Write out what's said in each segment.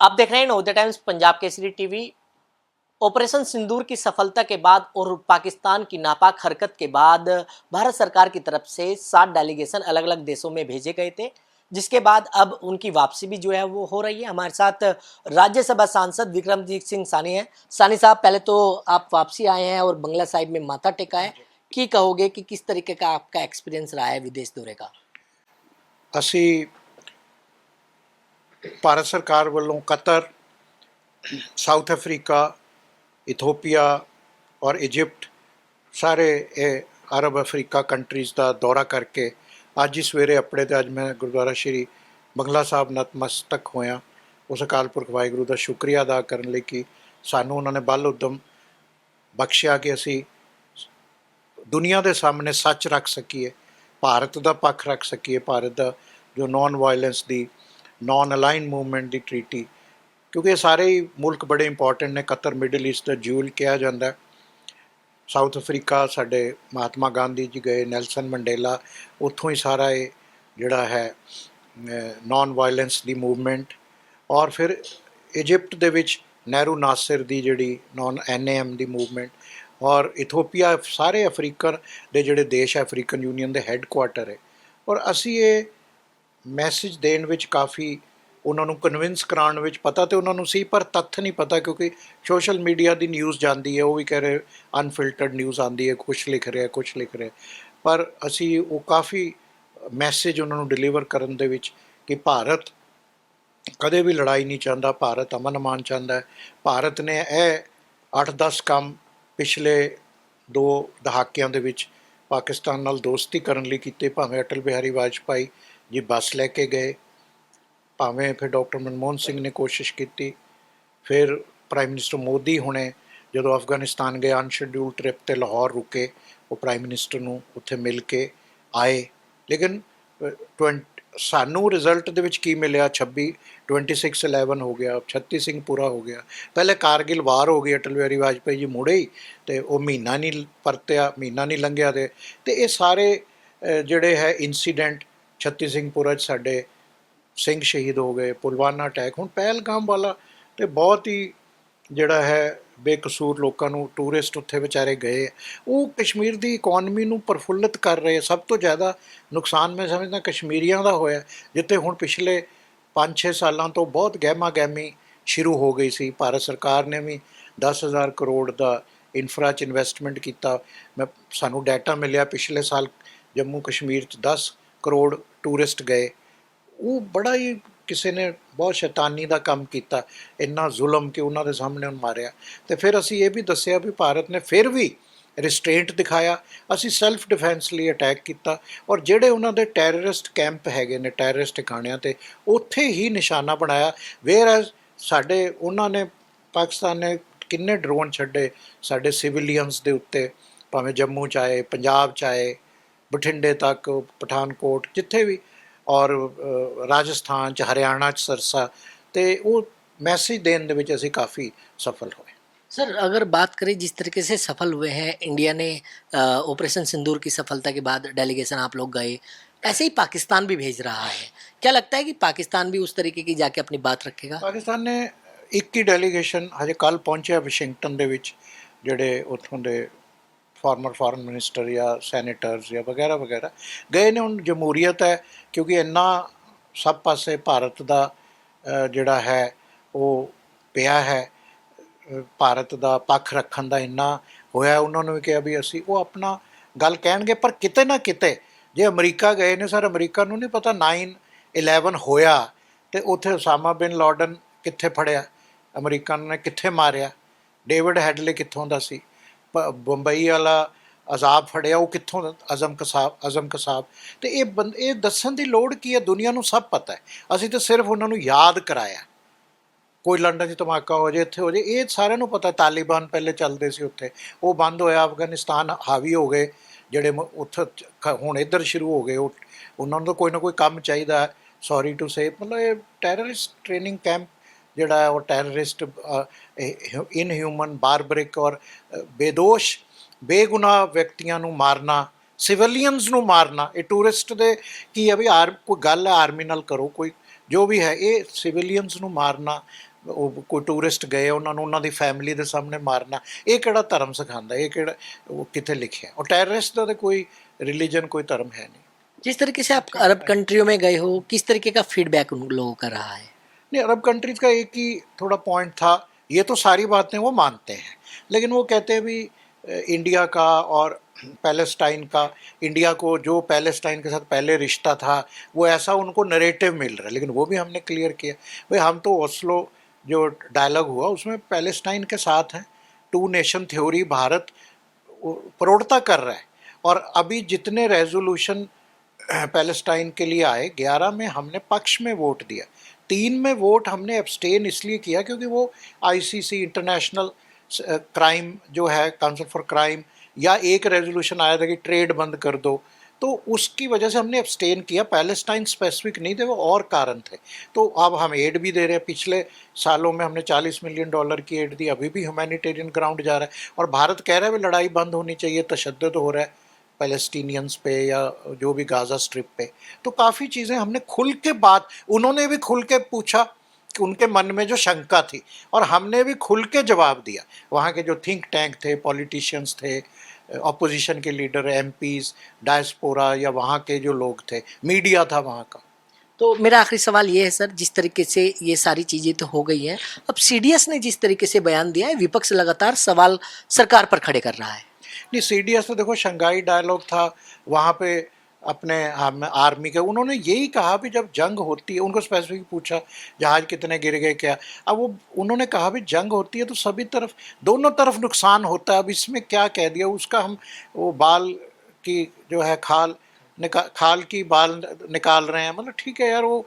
आप देख रहे हैं Navodaya Times Punjab Kesari TV. Operation Sindoor की सफलता के बाद और पाकिस्तान की नापाक हरकत के बाद भारत सरकार की तरफ से 7 डेलीगेशन अलग अलग देशों में भेजे गए थे, जिसके बाद अब उनकी वापसी भी जो है वो हो रही है। हमारे साथ राज्यसभा सांसद विक्रमजीत सिंह सानी हैं। सानी साहब, पहले तो आप वापसी आए हैं और बंगला साहिब में माथा टेका है, की कहोगे कि किस तरीके का आपका एक्सपीरियंस रहा है विदेश दौरे का? ਅਸੀਂ ਭਾਰਤ ਸਰਕਾਰ ਵੱਲੋਂ ਕਤਰ, ਸਾਊਥ ਅਫਰੀਕਾ, ਇਥੋਪੀਆ ਔਰ ਇਜਿਪਟ ਸਾਰੇ ਇਹ ਅਰਬ ਅਫਰੀਕਾ ਕੰਟਰੀਜ਼ ਦਾ ਦੌਰਾ ਕਰਕੇ ਅੱਜ ਹੀ ਸਵੇਰੇ ਆਪਣੇ ਤੇ ਅੱਜ ਮੈਂ ਗੁਰਦੁਆਰਾ ਸ਼੍ਰੀ ਬੰਗਲਾ ਸਾਹਿਬ ਨਤਮਸਤਕ ਹੋਇਆ। ਉਸ ਅਕਾਲ ਪੁਰਖ ਵਾਹਿਗੁਰੂ ਦਾ ਸ਼ੁਕਰੀਆ ਅਦਾ ਕਰਨ ਲਈ ਕਿ ਸਾਨੂੰ ਉਹਨਾਂ ਨੇ ਬਲ ਉਦਮ ਬਖਸ਼ਿਆ ਕਿ ਅਸੀਂ ਦੁਨੀਆ ਦੇ ਸਾਹਮਣੇ ਸੱਚ ਰੱਖ ਸਕੀਏ, ਭਾਰਤ ਦਾ ਪੱਖ ਰੱਖ ਸਕੀਏ। ਭਾਰਤ ਦਾ ਜੋ ਨੌਨ ਵਾਇਲੈਂਸ ਦੀ, ਨੌਨ ਅਲਾਈਨ ਮੂਵਮੈਂਟ ਦੀ ਟਰੀਟੀ, ਕਿਉਂਕਿ ਇਹ ਸਾਰੇ ਹੀ ਮੁਲਕ ਬੜੇ ਇੰਪੋਰਟੈਂਟ ਨੇ। ਕਤਰ ਮਿਡਲ ਈਸਟ ਦਾ ਜਿਊਲ ਕਿਹਾ ਜਾਂਦਾ। ਸਾਊਥ ਅਫਰੀਕਾ ਸਾਡੇ ਮਹਾਤਮਾ ਗਾਂਧੀ ਜੀ ਗਏ, ਨੈਲਸਨ ਮੰਡੇਲਾ, ਉੱਥੋਂ ਹੀ ਸਾਰਾ ਇਹ ਜਿਹੜਾ ਹੈ ਨੌਨ ਵਾਇਲੈਂਸ ਦੀ ਮੂਵਮੈਂਟ। ਔਰ ਫਿਰ ਇਜਿਪਟ ਦੇ ਵਿੱਚ ਨਹਿਰੂ ਨਾਸਿਰ ਦੀ ਜਿਹੜੀ ਨੌਨ NAM ਦੀ ਮੂਵਮੈਂਟ। ਔਰ ਇਥੋਪੀਆ, ਸਾਰੇ ਅਫਰੀਕਨ ਦੇ ਜਿਹੜੇ ਦੇਸ਼ ਹੈ, ਅਫਰੀਕਨ ਯੂਨੀਅਨ ਦੇ ਹੈੱਡਕੁਆਟਰ ਹੈ। ਔਰ ਅਸੀਂ ਇਹ ਮੈਸੇਜ ਦੇਣ ਵਿੱਚ ਕਾਫੀ ਉਹਨਾਂ ਨੂੰ ਕਨਵਿੰਸ ਕਰਾਉਣ ਵਿੱਚ, ਪਤਾ ਤੇ ਉਹਨਾਂ ਨੂੰ ਸੀ ਪਰ ਤੱਥ ਨਹੀਂ ਪਤਾ, ਕਿਉਂਕਿ ਸੋਸ਼ਲ ਮੀਡੀਆ ਦੀ ਨਿਊਜ਼ ਜਾਂਦੀ ਹੈ, ਉਹ ਵੀ ਕਹਿ ਰਹੇ ਅਨਫਿਲਟਰਡ ਨਿਊਜ਼ ਆਉਂਦੀ ਹੈ, ਕੁਛ ਲਿਖ ਰਿਹਾ। ਪਰ ਅਸੀਂ ਉਹ ਕਾਫੀ ਮੈਸੇਜ ਉਹਨਾਂ ਨੂੰ ਡਿਲੀਵਰ ਕਰਨ ਦੇ ਵਿੱਚ ਕਿ ਭਾਰਤ ਕਦੇ ਵੀ ਲੜਾਈ ਨਹੀਂ ਚਾਹੁੰਦਾ, ਭਾਰਤ ਅਮਨ ਅਮਾਨ ਚਾਹੁੰਦਾ ਹੈ। ਭਾਰਤ ਨੇ ਇਹ 8-10 ਕੰਮ ਪਿਛਲੇ 2 ਦਹਾਕਿਆਂ ਦੇ ਵਿੱਚ ਪਾਕਿਸਤਾਨ ਨਾਲ ਦੋਸਤੀ ਕਰਨ ਲਈ ਕੀਤੇ। ਭਾਵੇਂ ਅਟਲ ਬਿਹਾਰੀ ਵਾਜਪਾਈ ਜੀ ਬੱਸ ਲੈ ਕੇ ਗਏ, ਭਾਵੇਂ ਫਿਰ ਡਾਕਟਰ ਮਨਮੋਹਨ ਸਿੰਘ ਨੇ ਕੋਸ਼ਿਸ਼ ਕੀਤੀ, ਫਿਰ ਪ੍ਰਾਈਮ ਮਿਨਿਸਟਰ ਮੋਦੀ ਹੁਣੇ ਜਦੋਂ ਅਫਗਾਨਿਸਤਾਨ ਗਏ ਅਨਸ਼ੈਡਿਊਲ ਟ੍ਰਿਪ 'ਤੇ ਲਾਹੌਰ ਰੁਕੇ, ਉਹ ਪ੍ਰਾਈਮ ਮਿਨਿਸਟਰ ਨੂੰ ਉੱਥੇ ਮਿਲ ਕੇ ਆਏ। ਲੇਕਿਨ ਸਾਨੂੰ ਰਿਜ਼ਲਟ ਦੇ ਵਿੱਚ ਕੀ ਮਿਲਿਆ? 26/11 ਹੋ ਗਿਆ, 36 ਸਿੰਘ ਪੂਰਾ ਹੋ ਗਿਆ। ਪਹਿਲੇ ਕਾਰਗਿਲ ਵਾਰ ਹੋ ਗਈ, ਅਟਲ ਬਿਹਾਰੀ ਵਾਜਪਾਈ ਜੀ ਮੁੜੇ ਹੀ ਅਤੇ ਉਹ ਮਹੀਨਾ ਨਹੀਂ ਪਰਤਿਆ, ਮਹੀਨਾ ਨਹੀਂ ਲੰਘਿਆ। ਅਤੇ ਇਹ ਸਾਰੇ ਜਿਹੜੇ ਹੈ ਇੰਸੀਡੈਂਟ, 36 ਸਿੰਘਪੁਰਾ 'ਚ ਸਾਡੇ ਸਿੰਘ ਸ਼ਹੀਦ ਹੋ ਗਏ, ਪੁਲਵਾਮਾ ਅਟੈਕ, ਹੁਣ ਪਹਿਲਗਾਮ ਵਾਲਾ, ਅਤੇ ਬਹੁਤ ਹੀ ਜਿਹੜਾ ਹੈ ਬੇਕਸੂਰ ਲੋਕਾਂ ਨੂੰ, ਟੂਰਿਸਟ ਉੱਥੇ ਵਿਚਾਰੇ ਗਏ, ਉਹ ਕਸ਼ਮੀਰ ਦੀ ਇਕੋਨਮੀ ਨੂੰ ਪ੍ਰਫੁੱਲਿਤ ਕਰ ਰਹੇ। ਸਭ ਤੋਂ ਜ਼ਿਆਦਾ ਨੁਕਸਾਨ ਮੈਂ ਸਮਝਦਾ ਕਸ਼ਮੀਰੀਆਂ ਦਾ ਹੋਇਆ, ਜਿੱਥੇ ਹੁਣ ਪਿਛਲੇ 5-6 ਸਾਲਾਂ ਤੋਂ ਬਹੁਤ ਗਹਿਮਾ ਗਹਿਮੀ ਸ਼ੁਰੂ ਹੋ ਗਈ ਸੀ। ਭਾਰਤ ਸਰਕਾਰ ਨੇ ਵੀ 10,000 ਕਰੋੜ ਦਾ ਇਨਫਰਾ 'ਚ ਇਨਵੈਸਟਮੈਂਟ ਕੀਤਾ। ਸਾਨੂੰ ਡਾਟਾ ਮਿਲਿਆ ਪਿਛਲੇ ਸਾਲ ਜੰਮੂ ਕਸ਼ਮੀਰ 'ਚ 10 ਕਰੋੜ ਟੂਰਿਸਟ ਗਏ। ਉਹ ਬੜਾ ਹੀ ਕਿਸੇ ਨੇ ਬਹੁਤ ਸ਼ੈਤਾਨੀ ਦਾ ਕੰਮ ਕੀਤਾ, ਇੰਨਾ ਜ਼ੁਲਮ ਕਿ ਉਹਨਾਂ ਦੇ ਸਾਹਮਣੇ ਉਹਨੂੰ ਮਾਰਿਆ। ਅਤੇ ਫਿਰ ਅਸੀਂ ਇਹ ਵੀ ਦੱਸਿਆ ਵੀ ਭਾਰਤ ਨੇ ਫਿਰ ਵੀ ਰਿਸਟ੍ਰੇਂਟ ਦਿਖਾਇਆ, ਅਸੀਂ ਸੈਲਫ ਡਿਫੈਂਸ ਲਈ ਅਟੈਕ ਕੀਤਾ। ਔਰ ਜਿਹੜੇ ਉਹਨਾਂ ਦੇ ਟੈਰਰਿਸਟ ਕੈਂਪ ਹੈਗੇ ਨੇ, ਟੈਰਰਿਸਟ ਠਿਕਾਣਿਆਂ 'ਤੇ, ਉੱਥੇ ਹੀ ਨਿਸ਼ਾਨਾ ਬਣਾਇਆ। ਵੇਅਰ ਐਜ਼ ਸਾਡੇ ਉਹਨਾਂ ਨੇ, ਪਾਕਿਸਤਾਨ ਨੇ ਕਿੰਨੇ ਡਰੋਨ ਛੱਡੇ ਸਾਡੇ ਸਿਵਿਲੀਅਨਸ ਦੇ ਉੱਤੇ, ਭਾਵੇਂ ਜੰਮੂ 'ਚ ਆਏ, ਪੰਜਾਬ 'ਚ ਆਏ, ਬਠਿੰਡੇ ਤੱਕ, ਪਠਾਨਕੋਟ, ਜਿੱਥੇ ਵੀ, ਔਰ ਰਾਜਸਥਾਨ 'ਚ, ਹਰਿਆਣਾ 'ਚ ਸਰਸਾ। ਅਤੇ ਉਹ मैसेज देने में असी काफ़ी सफल हुए। सर, अगर बात करें जिस तरीके से सफल हुए हैं, इंडिया ने ऑपरेशन सिंदूर की सफलता के बाद डेलीगेशन आप लोग गए, ऐसे ही पाकिस्तान भी भेज रहा है। क्या लगता है कि पाकिस्तान भी उस तरीके की जाके अपनी बात रखेगा? पाकिस्तान ने एक ही डेलीगेशन हजे कल पहुंचे वाशिंगटन दे विच, जिहड़े उत्थों दे फॉर्मर फॉरेन मिनिस्टर या सैनेटर्स या वगैरह वगैरह गए ने। हुण जमहूरीयत है, क्योंकि इन्ना सब पासे भारत का जिहड़ा है वो पिया है, ਭਾਰਤ ਦਾ ਪੱਖ ਰੱਖਣ ਦਾ ਇੰਨਾ ਹੋਇਆ। ਉਹਨਾਂ ਨੂੰ ਵੀ ਕਿਹਾ ਵੀ ਅਸੀਂ, ਉਹ ਆਪਣਾ ਗੱਲ ਕਹਿਣਗੇ, ਪਰ ਕਿਤੇ ਨਾ ਕਿਤੇ ਜੇ ਅਮਰੀਕਾ ਗਏ ਨੇ, ਸਰ ਅਮਰੀਕਾ ਨੂੰ ਨਹੀਂ ਪਤਾ 9/11 ਹੋਇਆ ਅਤੇ ਉੱਥੇ ਉਸਾਮਾ ਬਿਨ ਲਾਡਨ ਕਿੱਥੇ ਫੜਿਆ, ਅਮਰੀਕਾ ਨੇ ਕਿੱਥੇ ਮਾਰਿਆ, ਡੇਵਿਡ ਹੈਡਲੇ ਕਿੱਥੋਂ ਦਾ ਸੀ, ਬੰਬਈ ਵਾਲਾ ਆਜ਼ਾਦ ਫੜਿਆ, ਉਹ ਕਿੱਥੋਂ ਦਾ, ਅਜ਼ਮ ਕਸਾਬ। ਅਤੇ ਇਹ ਦੱਸਣ ਦੀ ਲੋੜ ਕੀ ਹੈ? ਦੁਨੀਆ ਨੂੰ ਸਭ ਪਤਾ ਹੈ। ਅਸੀਂ ਤਾਂ ਸਿਰਫ ਉਹਨਾਂ ਨੂੰ ਯਾਦ ਕਰਾਇਆ। ਕੋਈ ਲੰਡਨ 'ਚ ਧਮਾਕਾ ਹੋ ਜਾਏ, ਇੱਥੇ ਹੋ ਜਾਏ, ਇਹ ਸਾਰਿਆਂ ਨੂੰ ਪਤਾ। ਤਾਲੀਬਾਨ ਪਹਿਲੇ ਚੱਲਦੇ ਸੀ ਉੱਥੇ, ਉਹ ਬੰਦ ਹੋਇਆ। ਅਫਗਾਨਿਸਤਾਨ ਹਾਵੀ ਹੋ ਗਏ, ਜਿਹੜੇ ਉੱਥੇ ਹੁਣ ਇੱਧਰ ਸ਼ੁਰੂ ਹੋ ਗਏ। ਉਹਨਾਂ ਨੂੰ ਤਾਂ ਕੋਈ ਨਾ ਕੋਈ ਕੰਮ ਚਾਹੀਦਾ। ਸੌਰੀ ਟੂ ਸੇ, ਮਤਲਬ ਇਹ ਟੈਰਰਿਸਟ ਟ੍ਰੇਨਿੰਗ ਕੈਂਪ ਜਿਹੜਾ ਹੈ, ਉਹ ਟੈਰਰਿਸਟ, ਇਨਹਿਊਮਨ, ਬਾਰਬਰਿਕ ਔਰ ਬੇਦੋਸ਼ ਬੇਗੁਨਾਹ ਵਿਅਕਤੀਆਂ ਨੂੰ ਮਾਰਨਾ, ਸਿਵਿਲੀਅਨਸ ਨੂੰ ਮਾਰਨਾ। ਇਹ ਟੂਰਿਸਟ ਦੇ ਕੀ ਹੈ ਵੀ ਕੋਈ ਗੱਲ ਹੈ, ਆਰਮੀ ਨਾਲ ਕਰੋ, ਕੋਈ ਜੋ ਵੀ ਹੈ ਇਹ ਸਿਵਿਲੀਅਨਸ ਨੂੰ ਮਾਰਨਾ, ਉਹ ਕੋਈ ਟੂਰਿਸਟ ਗਏ ਉਹਨਾਂ ਨੂੰ ਉਹਨਾਂ ਦੀ ਫੈਮਿਲੀ ਦੇ ਸਾਹਮਣੇ ਮਾਰਨਾ, ਇਹ ਕਿਹੜਾ ਧਰਮ ਸਿਖਾਉਂਦਾ, ਇਹ ਕਿਹੜਾ ਉਹ ਕਿੱਥੇ ਲਿਖਿਆ? ਔਰ ਟੈਰਰਿਸਟ ਦਾ ਤਾਂ ਕੋਈ रिलीजन कोई धर्म है नहीं। जिस तरीके से आप अरब कंट्रियों में गए हो, किस तरीके का फीडबैक उन लोगों का रहा है? नहीं, अरब कंट्रीज का एक ही थोड़ा पॉइंट था, ये तो सारी बातें वो मानते हैं, लेकिन वो कहते हैं भी इंडिया का और पैलेस्टाइन का, इंडिया को जो पैलेस्टाइन के साथ पहले रिश्ता था वो ऐसा उनको नरेटिव मिल रहा है, लेकिन वो भी हमने क्लियर किया भाई हम तो ओस्लो जो डायलॉग हुआ उसमें पैलेस्टाइन के साथ हैं, 2 नेशन थ्योरी भारत प्रौढ़ता कर रहा है। और अभी जितने रेजोल्यूशन पैलेस्टाइन के लिए आए 11 में हमने पक्ष में वोट दिया, 3 में वोट हमने एब्सटेन इसलिए किया क्योंकि वो आईसीसी इंटरनेशनल क्राइम जो है काउंसिल फॉर क्राइम, या एक रेजोल्यूशन आया था कि ट्रेड बंद कर दो, तो उसकी वजह से हमने एब्सटेन किया। पैलेस्टाइन स्पेसिफिक नहीं थे, वो और कारण थे। तो अब हम एड भी दे रहे हैं, पिछले सालों में हमने $40 मिलियन की एड दी, अभी भी ह्यूमैनिटेरियन ग्राउंड जा रहा है। और भारत कह रहा है भी लड़ाई बंद होनी चाहिए, तशद्दुद हो रहा है पैलेस्टीनियंस पे या जो भी गाज़ा स्ट्रिप पे। तो काफ़ी चीज़ें हमने खुल के बात, उन्होंने भी खुल के पूछा कि उनके मन में जो शंका थी, और हमने भी खुल के जवाब दिया। वहाँ के जो थिंक टैंक थे, पॉलिटिशियंस थे, अपोजिशन के लीडर, एमपीज़, डायस्पोरा या वहाँ के जो लोग थे, मीडिया था वहाँ का। तो मेरा आखिरी सवाल ये है सर, जिस तरीके से ये सारी चीज़ें तो हो गई हैं, अब सीडीएस ने जिस तरीके से बयान दिया है, विपक्ष लगातार सवाल सरकार पर खड़े कर रहा है। नहीं, सीडीएस तो देखो शंघाई डायलॉग था, वहाँ पे अपने आर्मी के उन्होंने यही कहा भी जब जंग होती है, उनको स्पेसिफिक पूछा जहाज़ कितने गिर गए क्या, अब वो उन्होंने कहा भी जंग होती है तो सभी तरफ, दोनों तरफ नुकसान होता है। अब इसमें क्या कह दिया, उसका हम वो बाल की जो है खाल की बाल निकाल रहे हैं, मतलब ठीक है यार, वो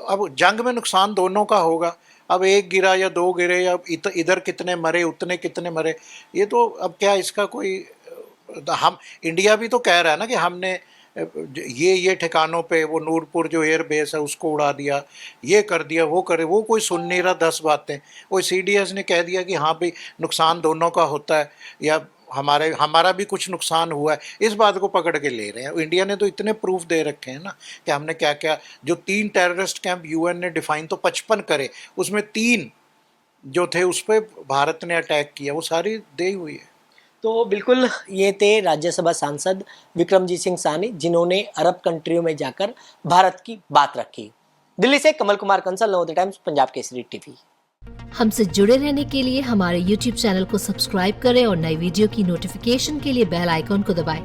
अब जंग में नुकसान दोनों का होगा। अब एक गिरा या 2 गिरे या इधर कितने मरे उतने कितने मरे, ये तो अब क्या इसका कोई, हम इंडिया भी तो कह रहा है ना कि हमने ये ठिकानों पे वो नूरपुर जो एयर बेस है उसको उड़ा दिया, ये कर दिया, वो करे, वो कोई सुन नहीं रहा 10 बातें। वो सीडीएस ने कह दिया कि हाँ भाई नुकसान दोनों का होता है, या हमारा भी कुछ नुकसान हुआ है, इस बात को पकड़ के ले रहे हैं। इंडिया ने तो इतने प्रूफ दे रखे हैं ना कि हमने क्या क्या, जो 3 टेररिस्ट कैंप यूएन ने डिफाइन तो 55 करे, उसमें 3 जो थे उस पर भारत ने अटैक किया, वो सारी दे हुई है। तो बिल्कुल ये थे राज्यसभा सांसद विक्रमजीत सिंह साहनी, जिन्होंने अरब कंट्रियों में जाकर भारत की बात रखी। दिल्ली से कमल कुमार कंसल, नवोदय टाइम्स, पंजाब केसरी टीवी। हमसे जुड़े रहने के लिए हमारे YouTube चैनल को सब्सक्राइब करें और नई वीडियो की नोटिफिकेशन के लिए बेल आइकॉन को दबाएं।